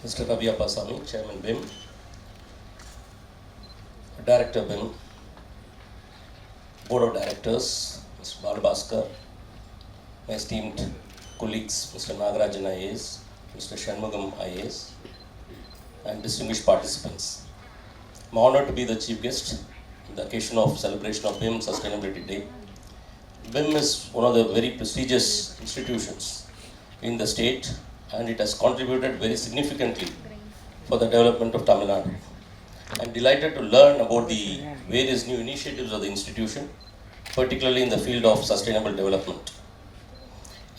Mr. Tiruchirappalli, Chairman BIM, Director BIM, Board of Directors, Mr. Bharathidasan, my esteemed colleagues, Mr. Nagarajan IAS, Mr. Shanmugam IAS, and distinguished participants. I'm honored to be the chief guest on the occasion of celebration of BIM Sustainability Day. BIM is one of the very prestigious institutions in the state, and it has contributed very significantly for the development of Tamil Nadu. I'm delighted to learn about the various new initiatives of the institution, particularly in the field of sustainable development.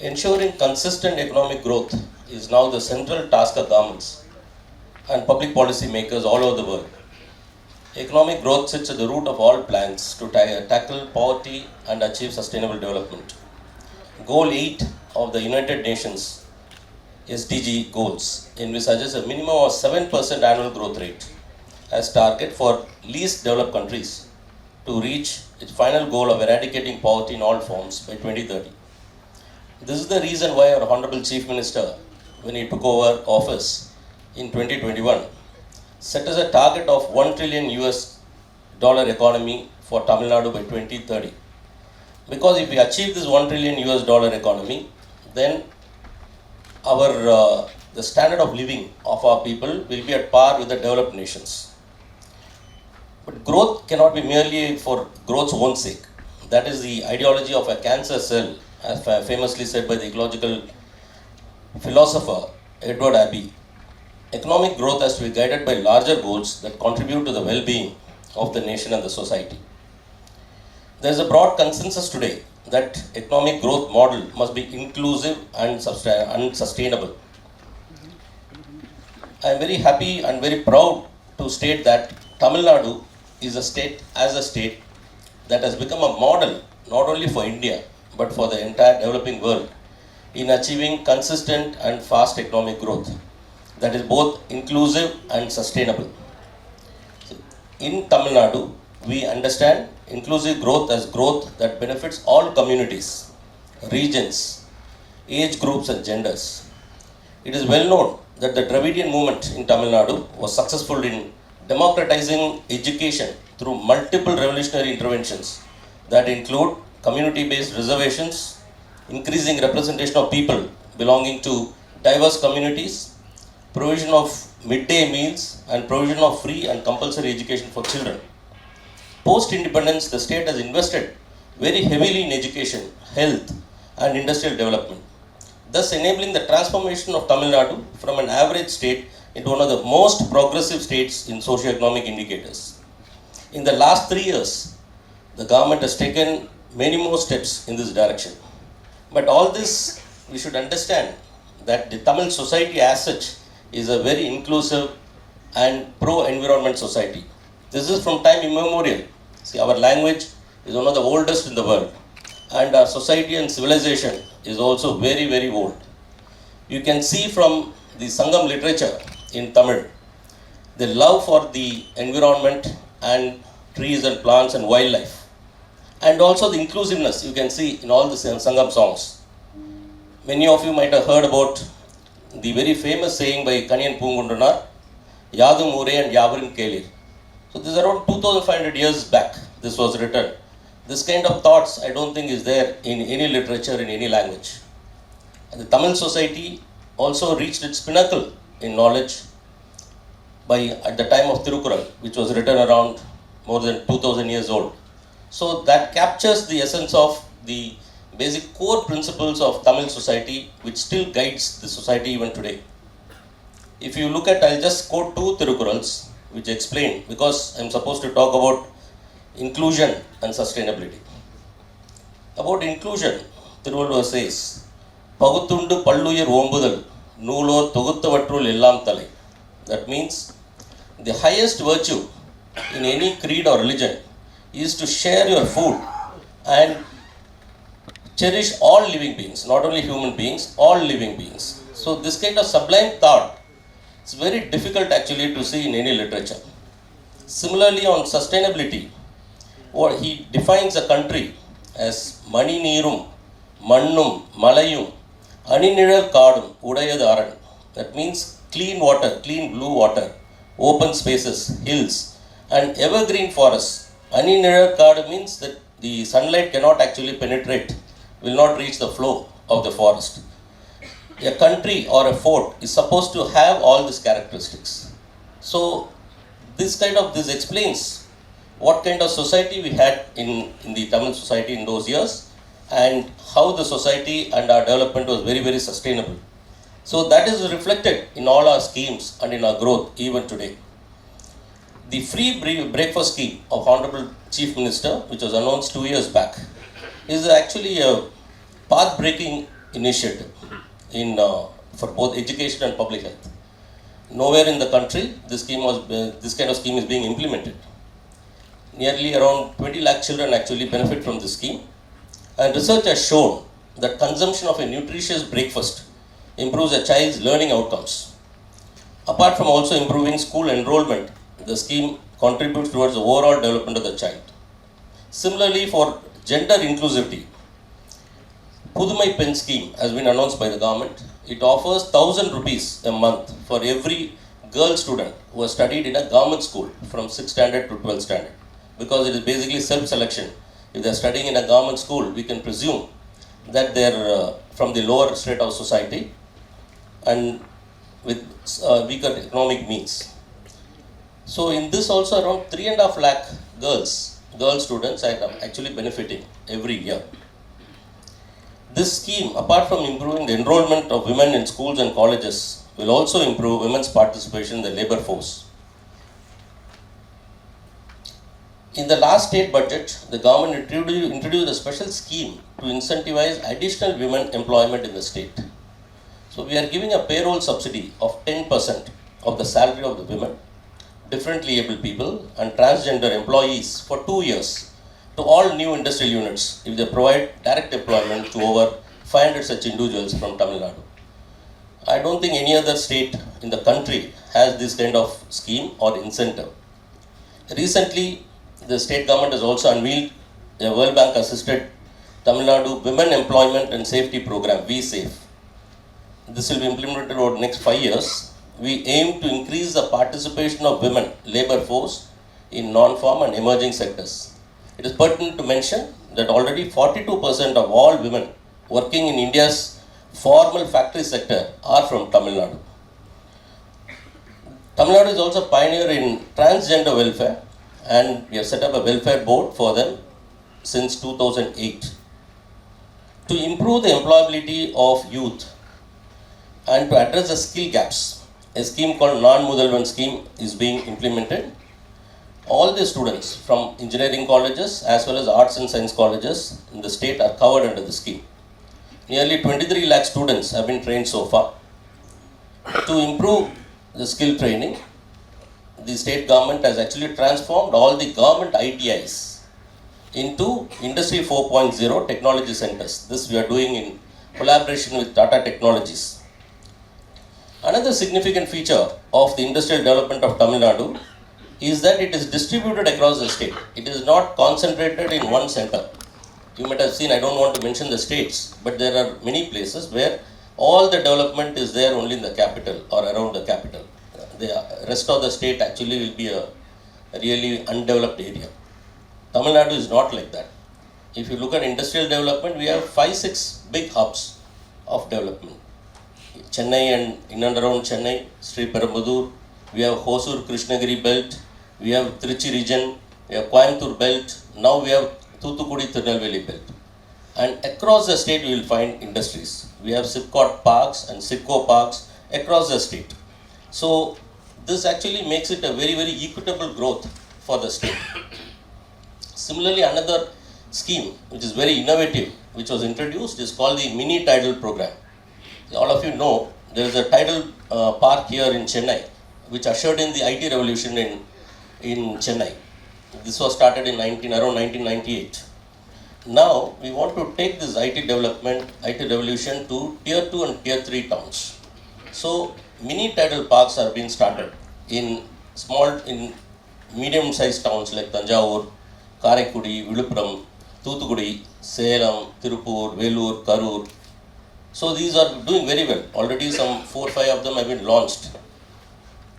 Ensuring consistent economic growth is now the central task of governments and public policy makers all over the world. Economic growth sits at the root of all plans to tackle poverty and achieve sustainable development. Goal 8 of the United Nations SDG goals envisages a minimum of 7% annual growth rate as target for least developed countries to reach its final goal of eradicating poverty in all forms by 2030. This is the reason why our Honorable Chief Minister, when he took over office in 2021, set as a target of $1 trillion economy for Tamil Nadu by 2030. Because if we achieve this $1 trillion economy, then the standard of living of our people will be at par with the developed nations. But growth cannot be merely for growth's own sake. That is the ideology of a cancer cell, as famously said by the ecological philosopher Edward Abbey. Economic growth has to be guided by larger goals that contribute to the well-being of the nation and the society. There is a broad consensus today that economic growth model must be inclusive and sustainable. I am very happy and very proud to state that Tamil Nadu is a state that has become a model not only for India but for the entire developing world in achieving consistent and fast economic growth that is both inclusive and sustainable. In Tamil Nadu, we understand inclusive growth as growth that benefits all communities, regions, age groups and genders. It is well known that the Dravidian movement in Tamil Nadu was successful in democratizing education through multiple revolutionary interventions that include community-based reservations, increasing representation of people belonging to diverse communities, provision of midday meals, and provision of free and compulsory education for children. Post-independence, the state has invested very heavily in education, health, and industrial development, thus enabling the transformation of Tamil Nadu from an average state into one of the most progressive states in socio-economic indicators. In the last 3 years, the government has taken many more steps in this direction. But all this, we should understand that the Tamil society as such is a very inclusive and pro-environment society. This is from time immemorial. See, our language is one of the oldest in the world, and our society and civilization is also very, very old. You can see from the Sangam literature in Tamil, the love for the environment and trees and plants and wildlife, and also the inclusiveness you can see in all the Sangam songs. Many of you might have heard about the very famous saying by Kaniyan Pungundunar, Yadum Ure and Yavarim Kelir. So this is around 2500 years back this was written. This kind of thoughts I don't think is there in any literature in any language. And the Tamil society also reached its pinnacle in knowledge at the time of Tiruchirappalli, which was written around more than 2000 years old. So that captures the essence of the basic core principles of Tamil society, which still guides the society even today. If you look at, I'll just quote 2 Tirukurals, which explain, because I'm supposed to talk about inclusion and sustainability. About inclusion, Tiruvalluvar says, Pagutundu Palluyir Ombudal, Nulor Toguttavattrul Ellam Thalai. That means the highest virtue in any creed or religion is to share your food and cherish all living beings, not only human beings, all living beings. So this kind of sublime thought, it's very difficult actually to see in any literature. Similarly, on sustainability, what he defines a country as Mani Neerum, Mannum, Malayum, Aninizhal Kaadum, Udayathu Aran. That means clean water, clean blue water, open spaces, hills, and evergreen forests. Uninterrupted card means that the sunlight cannot actually penetrate, will not reach the flow of the forest. A country or a fort is supposed to have all these characteristics. So this explains what kind of society we had in the Tamil society in those years, and how the society and our development was very, very sustainable. So that is reflected in all our schemes and in our growth even today. The free breakfast scheme of Honorable Chief Minister, which was announced 2 years back, is actually a path-breaking initiative for both education and public health. Nowhere in the country this kind of scheme is being implemented. Nearly around 20 lakh children actually benefit from this scheme, and research has shown that consumption of a nutritious breakfast improves a child's learning outcomes. Apart from also improving school enrollment, the scheme contributes towards the overall development of the child. Similarly, for gender inclusivity, Pudumai Pen scheme has been announced by the government. It offers 1,000 rupees a month for every girl student who has studied in a government school from 6th standard to 12th standard, because it is basically self-selection. If they are studying in a government school, we can presume that they are from the lower strata of society and with weaker economic means. So in this also around 3.5 lakh girl students are actually benefiting every year. This scheme, apart from improving the enrollment of women in schools and colleges, will also improve women's participation in the labor force. In the last state budget, the government introduced a special scheme to incentivize additional women employment in the state. So we are giving a payroll subsidy of 10% of the salary of the women, differently able people, and transgender employees for 2 years to all new industrial units if they provide direct employment to over 500 such individuals from Tamil Nadu. I don't think any other state in the country has this kind of scheme or incentive. Recently, the state government has also unveiled a World Bank assisted Tamil Nadu Women Employment and Safety Program, VSAFE. This will be implemented over the next 5 years. We aim to increase the participation of women labor force in non-farm and emerging sectors. It is pertinent to mention that already 42% of all women working in India's formal factory sector are from Tamil Nadu. Tamil Nadu is also a pioneer in transgender welfare, and we have set up a welfare board for them since 2008. To improve the employability of youth and to address the skill gaps, a scheme called Non-Mudalvan scheme is being implemented. All the students from engineering colleges as well as arts and science colleges in the state are covered under the scheme. Nearly 23 lakh students have been trained so far. To improve the skill training, the state government has actually transformed all the government ITIs into Industry 4.0 technology centers. This we are doing in collaboration with Tata Technologies. Another significant feature of the industrial development of Tamil Nadu is that it is distributed across the state. It is not concentrated in one center. You might have seen, I don't want to mention the states, but there are many places where all the development is there only in the capital or around the capital. The rest of the state actually will be a really undeveloped area. Tamil Nadu is not like that. If you look at industrial development, we have 5-6 big hubs of development. Chennai and in and around Chennai, Sri Perumbudur, we have Hosur Krishnagiri belt, we have Tiruchi region, we have Coimbatore belt, now we have Thoothukudi Tirunelveli belt. And across the state you will find industries. We have Sipcot parks and Sitco parks across the state. So this actually makes it a very, very equitable growth for the state. Similarly, another scheme which is very innovative, which was introduced, is called the mini tidal program. All of you know there is a tidal park here in Chennai, which ushered in the IT revolution in Chennai. This was started in around 1998. Now we want to take this IT revolution to tier 2 and tier 3 towns. So mini tidal parks are being started in medium-sized towns like Tanjavur, Karaikudi, Viluppuram, Thoothukudi, Salem, Tirupur, Vellore, Karur. So these are doing very well. Already some 4 or 5 of them have been launched.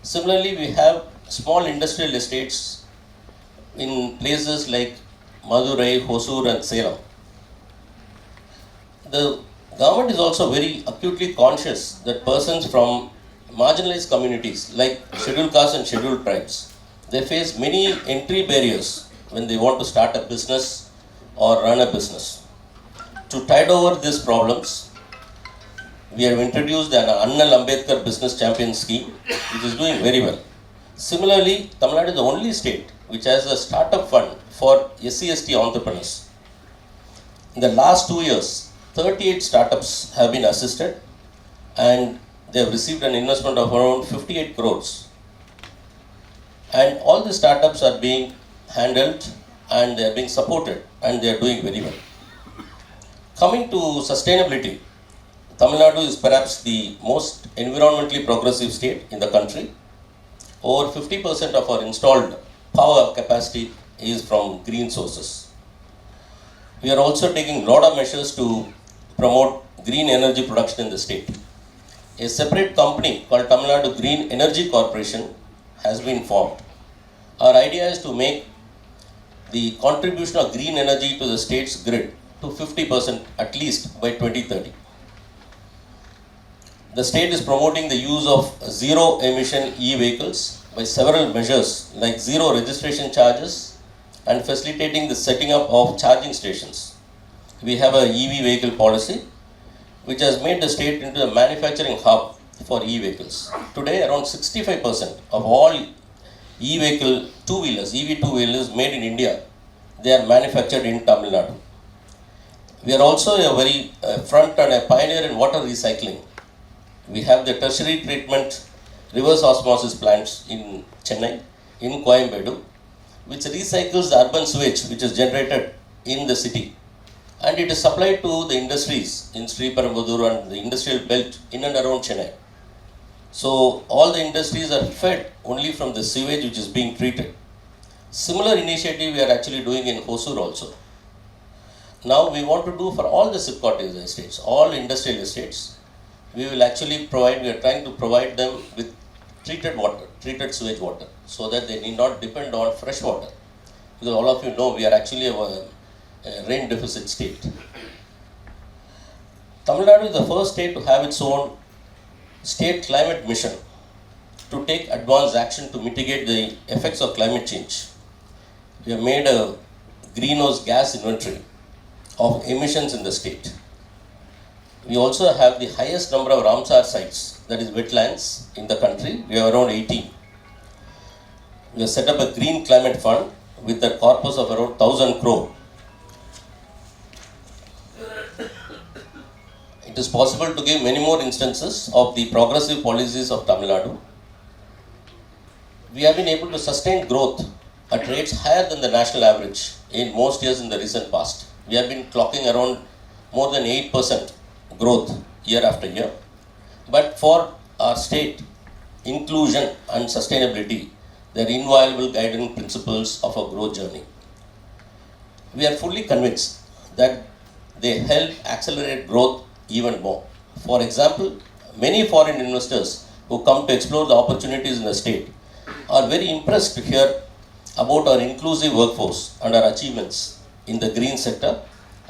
Similarly, we have small industrial estates in places like Madurai, Hosur and Salem. The government is also very acutely conscious that persons from marginalized communities like scheduled castes and scheduled tribes, they face many entry barriers when they want to start a business or run a business. To tide over these problems, we have introduced an Annal Ambedkar Business Champion Scheme, which is doing very well. Similarly, Tamil Nadu is the only state which has a startup fund for SC/ST entrepreneurs. In the last 2 years, 38 startups have been assisted and they have received an investment of around 58 crores. And all the startups are being handled and they are being supported and they are doing very well. Coming to sustainability, Tamil Nadu is perhaps the most environmentally progressive state in the country. Over 50% of our installed power capacity is from green sources. We are also taking a lot of measures to promote green energy production in the state. A separate company called Tamil Nadu Green Energy Corporation has been formed. Our idea is to make the contribution of green energy to the state's grid to 50% at least by 2030. The state is promoting the use of zero emission e-vehicles by several measures like zero registration charges and facilitating the setting up of charging stations. We have a EV vehicle policy which has made the state into a manufacturing hub for e-vehicles. Today around 65% of all e-vehicle two-wheelers, EV two-wheelers made in India, they are manufactured in Tamil Nadu. We are also a very front and a pioneer in water recycling. We have the tertiary treatment reverse osmosis plants in Chennai, in Coimbatore, which recycles the urban sewage which is generated in the city. And it is supplied to the industries in Sriperumbudur and the industrial belt in and around Chennai. So all the industries are fed only from the sewage which is being treated. Similar initiative we are actually doing in Hosur also. Now we want to do for all the SIPCOT estates, all industrial estates. We will actually provide, we are trying to provide them with treated water, treated sewage water, so that they need not depend on fresh water. Because all of you know we are actually a rain deficit state. Tamil Nadu is the first state to have its own state climate mission to take advanced action to mitigate the effects of climate change. We have made a greenhouse gas inventory of emissions in the state. We also have the highest number of Ramsar sites, that is wetlands, in the country. We have around 18. We have set up a green climate fund with a corpus of around 1,000 crore. It is possible to give many more instances of the progressive policies of Tamil Nadu. We have been able to sustain growth at rates higher than the national average in most years in the recent past. We have been clocking around more than 8% growth year after year. But for our state, inclusion and sustainability, they are inviolable guiding principles of our growth journey. We are fully convinced that they help accelerate growth even more. For example, many foreign investors who come to explore the opportunities in the state are very impressed to hear about our inclusive workforce and our achievements in the green sector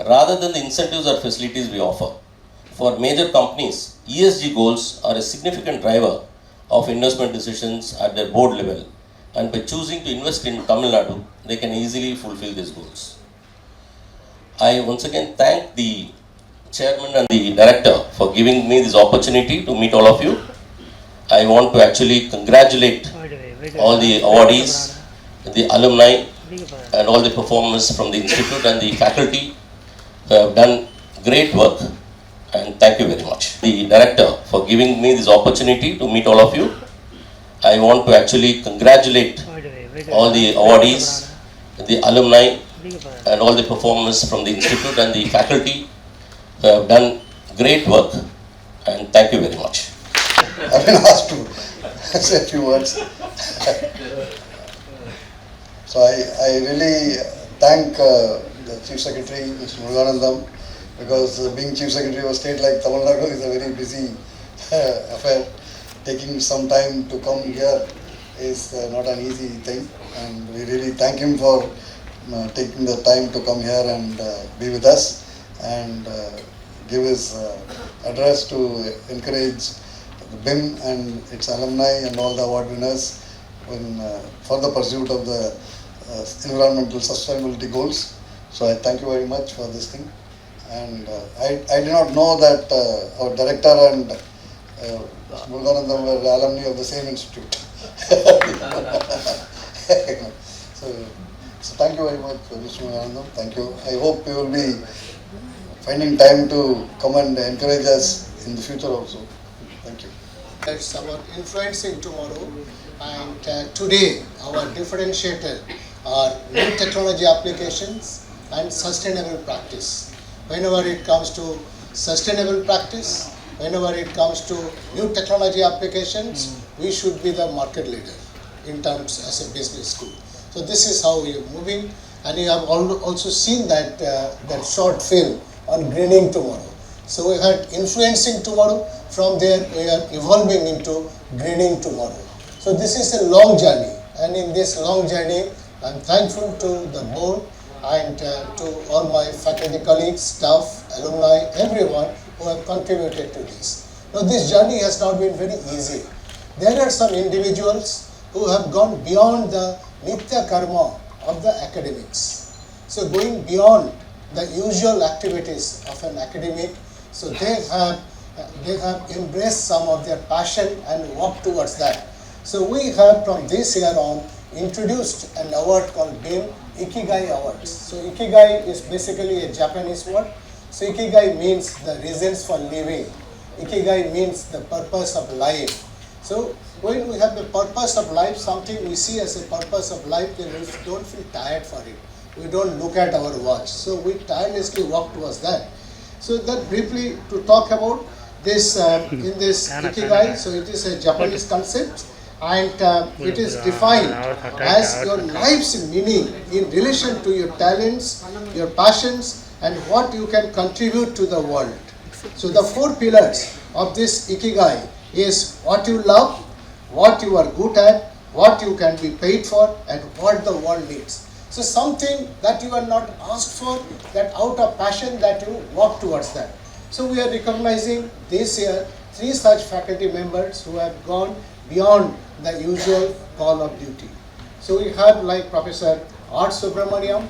rather than the incentives or facilities we offer. For major companies, ESG goals are a significant driver of investment decisions at their board level, and by choosing to invest in Tamil Nadu, they can easily fulfill these goals. I once again thank the chairman and the director for giving me this opportunity to meet all of you. I want to actually congratulate all the awardees, the alumni, and all the performers from the institute and the faculty who have done great work. And thank you very much. The director for giving me this opportunity to meet all of you. I want to actually congratulate all the awardees, the alumni, and all the performers from the institute and the faculty who have done great work. And thank you very much. I've been asked to say a few words. So I really thank the Chief Secretary, Mr. Muruganandam, because being Chief Secretary of a state like Tamil Nadu is a very busy affair. Taking some time to come here is not an easy thing, and we really thank him for taking the time to come here and be with us and give his address to encourage the BIM and its alumni and all the award winners for the pursuit of the environmental sustainability goals. So I thank you very much for this thing. And I did not know that our director and Muruganandam were alumni of the same institute. So thank you very much, Mr. Muruganandam. Thank you. I hope you will be finding time to come and encourage us in the future also. Thank you. It's about influencing tomorrow, and today our differentiator are new technology applications and sustainable practice. Whenever it comes to sustainable practice, whenever it comes to new technology applications, we should be the market leader in terms as a business school. So this is how we are moving, and you have also seen that that short film on greening tomorrow. So we had influencing tomorrow. From there we are evolving into greening tomorrow. So this is a long journey, and in this long journey I am thankful to the board and to all my faculty colleagues, staff, alumni, everyone who have contributed to this. Now this journey has not been very easy. There are some individuals who have gone beyond the nitya karma of the academics. So going beyond the usual activities of an academic, so they have embraced some of their passion and worked towards that. So we have from this year on introduced an award called BIM Ikigai Awards. So Ikigai is basically a Japanese word. So Ikigai means the reasons for living. Ikigai means the purpose of life. So when we have the purpose of life, something we see as a purpose of life, then we don't feel tired for it. We don't look at our watch. So we tirelessly work towards that. So that briefly to talk about this in this Ikigai. So it is a Japanese concept, and it is defined as your life's meaning in relation to your talents, your passions, and what you can contribute to the world. So the four pillars of this Ikigai is what you love, what you are good at, what you can be paid for, and what the world needs. So something that you are not asked for, that out of passion that you work towards that. So we are recognizing this year 3 such faculty members who have gone beyond the usual call of duty. So we have like Professor R. Subramaniam.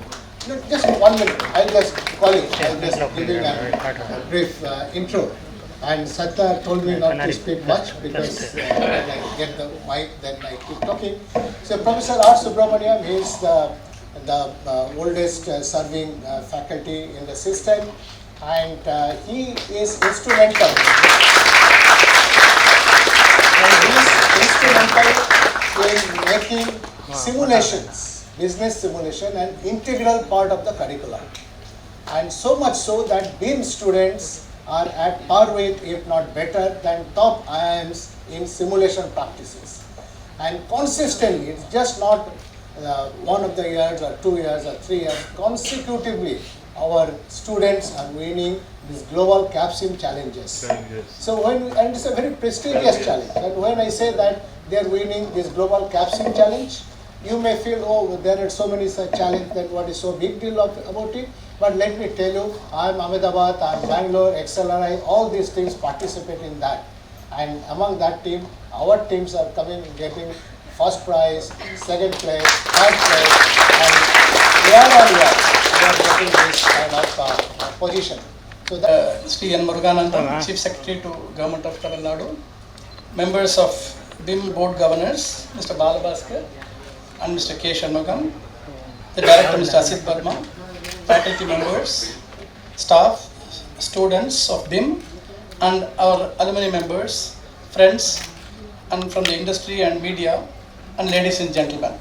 Just 1 minute, I'll just call it, I'll just give him a brief intro. And Satya told me not to speak much because when I get the mic then I keep talking. So Professor R. Subramaniam is the oldest serving faculty in the system, and he is instrumental. In making simulations, business simulation, an integral part of the curriculum. And so much so that BIM students are at par with, if not better, than top IIMs in simulation practices. And consistently, it's just not 1 of the years or 2 years or 3 years, consecutively our students are winning these global CAPSIM challenges. So and it's a very prestigious challenge. And when I say that they are winning this global CAPSIM challenge, you may feel, oh, there are so many such challenges, then what is so big deal about it? But let me tell you, I am Ahmedabad, I am Bangalore, XLRI, all these teams participate in that. And among that team, our teams are getting first prize, second place, third place, and year on year, we are getting this kind of position. So that Sri N. Muruganandam, Chief Secretary to Government of Tamil Nadu, members of BIM Board Governors, Mr. Balabhaskar and Mr. K. Shanmugam, the Director Mr. Asit Verma, faculty members, staff, students of BIM, and our alumni members, friends, and from the industry and media, and ladies and gentlemen.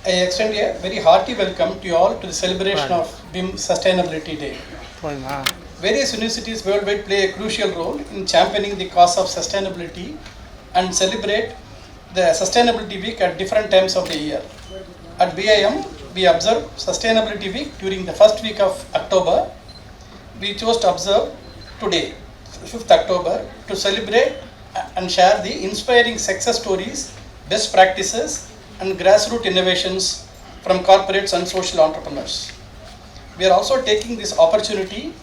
I extend a very hearty welcome to you all to the celebration of BIM Sustainability Day. Various universities worldwide play a crucial role in championing the cause of sustainability and celebrate the Sustainability Week at different times of the year. At BIM, we observe Sustainability Week during the first week of October, we chose to observe today, 5th October, to celebrate and share the inspiring success stories, best practices, and grassroots innovations from corporates and social entrepreneurs. We are also taking this opportunity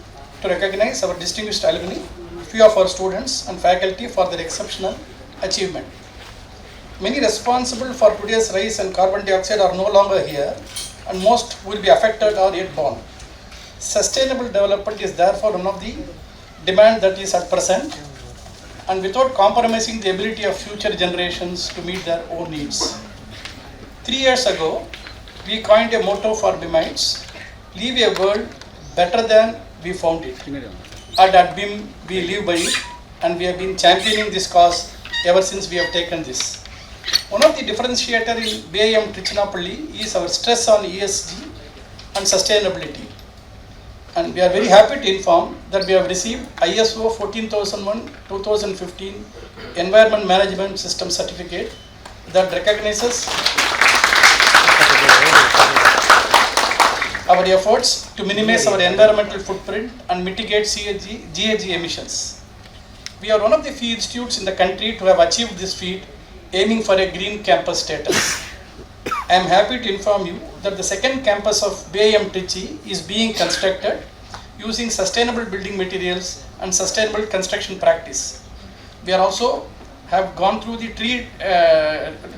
to recognize our distinguished alumni, few of our students and faculty for their exceptional achievement. Many responsible for today's rise in carbon dioxide are no longer here, and most will be affected or yet born. Sustainable development is therefore one of the demand that is at present, and without compromising the ability of future generations to meet their own needs. 3 years ago, we coined a motto for BIMites: leave a world better than we found it. And at BIM, we live by it, and we have been championing this cause ever since we have taken this. One of the differentiator in BIM Tiruchirappalli is our stress on ESG and sustainability. And we are very happy to inform that we have received ISO 14001:2015 Environment Management System Certificate that recognizes our efforts to minimize our environmental footprint and mitigate GHG emissions. We are one of the few institutes in the country to have achieved this feat, aiming for a green campus status. I am happy to inform you that the second campus of BIM Trichy is being constructed using sustainable building materials and sustainable construction practice. We are also have gone through the tree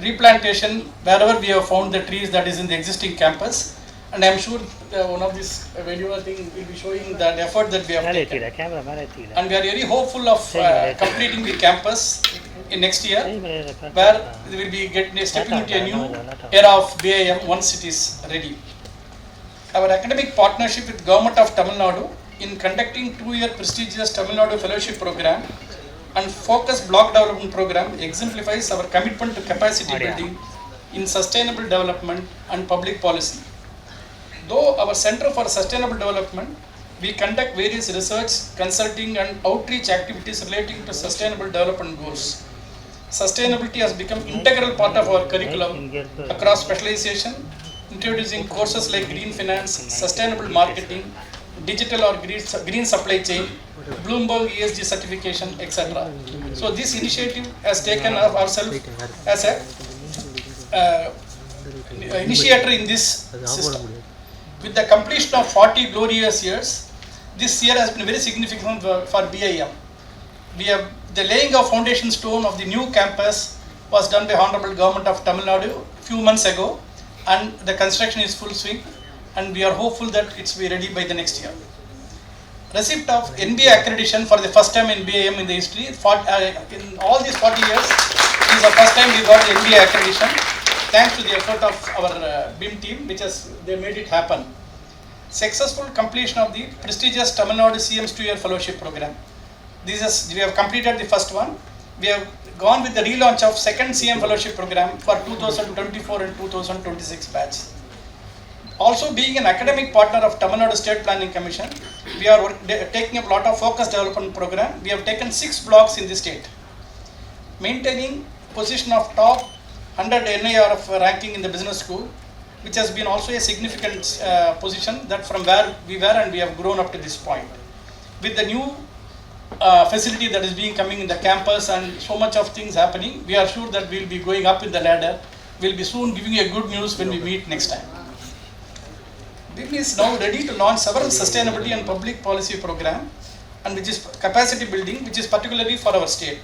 replantation wherever we have found the trees that is in the existing campus, and I am sure one of this video thing will be showing the effort that we have taken. And we are very hopeful of completing the campus in next year, where we will be stepping into a new era of BIM once it is ready. Our academic partnership with Government of Tamil Nadu in conducting 2-year prestigious Tamil Nadu Fellowship Program and focused block development program exemplifies our commitment to capacity building in sustainable development and public policy. Though our Center for Sustainable Development, we conduct various research, consulting and outreach activities relating to sustainable development goals. Sustainability has become integral part of our curriculum across specialization, introducing courses like green finance, sustainable marketing, digital or green supply chain, Bloomberg ESG certification, etc. So this initiative has taken ourselves as a initiator in this system. With the completion of 40 glorious years, this year has been very significant for BIM. The laying of foundation stone of the new campus was done by Honorable Government of Tamil Nadu few months ago, and the construction is full swing, and we are hopeful that it's be ready by the next year. Receipt of NBA accreditation for the first time in BIM in the history. In all these 40 years, this is the first time we got the NBA accreditation, thanks to the effort of our BIM team, they made it happen. Successful completion of the prestigious Tamil Nadu CM's 2-year fellowship program. We have completed the first one. We have gone with the relaunch of second CM fellowship program for 2024 and 2026 batch. Also, being an academic partner of Tamil Nadu State Planning Commission, we are taking up a lot of focus development program. We have taken 6 blocks in the state. Maintaining position of top 100 NIRF ranking in the business school, which has been also a significant position that from where we were and we have grown up to this point. With the new facility that is being coming in the campus and so much of things happening, we are sure that we will be going up in the ladder. We will be soon giving you a good news when we meet next time. BIM is now ready to launch several sustainability and public policy program, and which is capacity building, which is particularly for our state.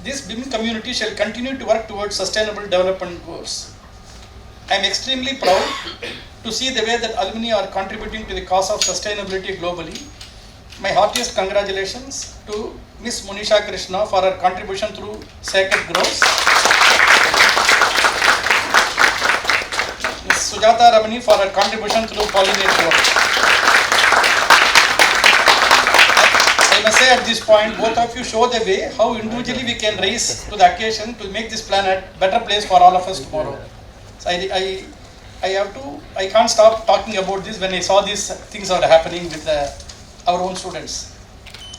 This BIM community shall continue to work towards sustainable development goals. I am extremely proud to see the way that alumni are contributing to the cause of sustainability globally. My heartiest congratulations to Ms. Monisha Krishna for her contribution through Sacred Groves, Ms. Sujata Ramani for her contribution through Pollinate Work. I must say at this point, both of you show the way how individually we can rise to the occasion to make this planet a better place for all of us tomorrow. So I can't stop talking about this when I saw these things are happening with our own students.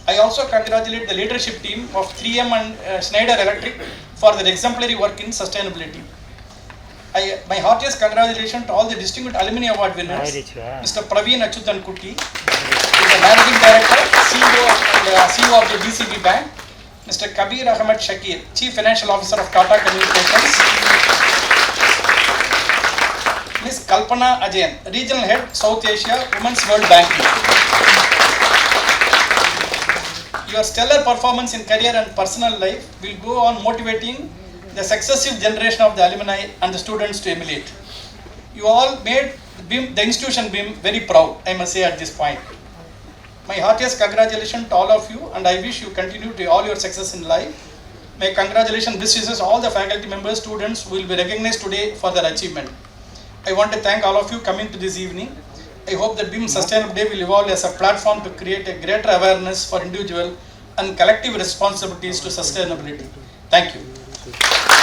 I also congratulate the leadership team of 3M and Schneider Electric for their exemplary work in sustainability. My heartiest congratulations to all the distinguished alumni award winners, Mr. Praveen Achyutan Kuti, the Managing Director, CEO of the DCB Bank, Mr. Kabir Ahmed Shakir, Chief Financial Officer of Tata Communications, Ms. Kalpana Ajayan, Regional Head, South Asia, Women's World Banking. Your stellar performance in career and personal life will go on motivating the successive generation of the alumni and the students to emulate. You all made BIM, the institution BIM, very proud, I must say at this point. My heartiest congratulations to all of you, and I wish you continue to all your success in life. My congratulations, wishes all the faculty members, students who will be recognized today for their achievement. I want to thank all of you coming to this evening. I hope that BIM Sustainable Day will evolve as a platform to create a greater awareness for individual and collective responsibilities to sustainability. Thank you.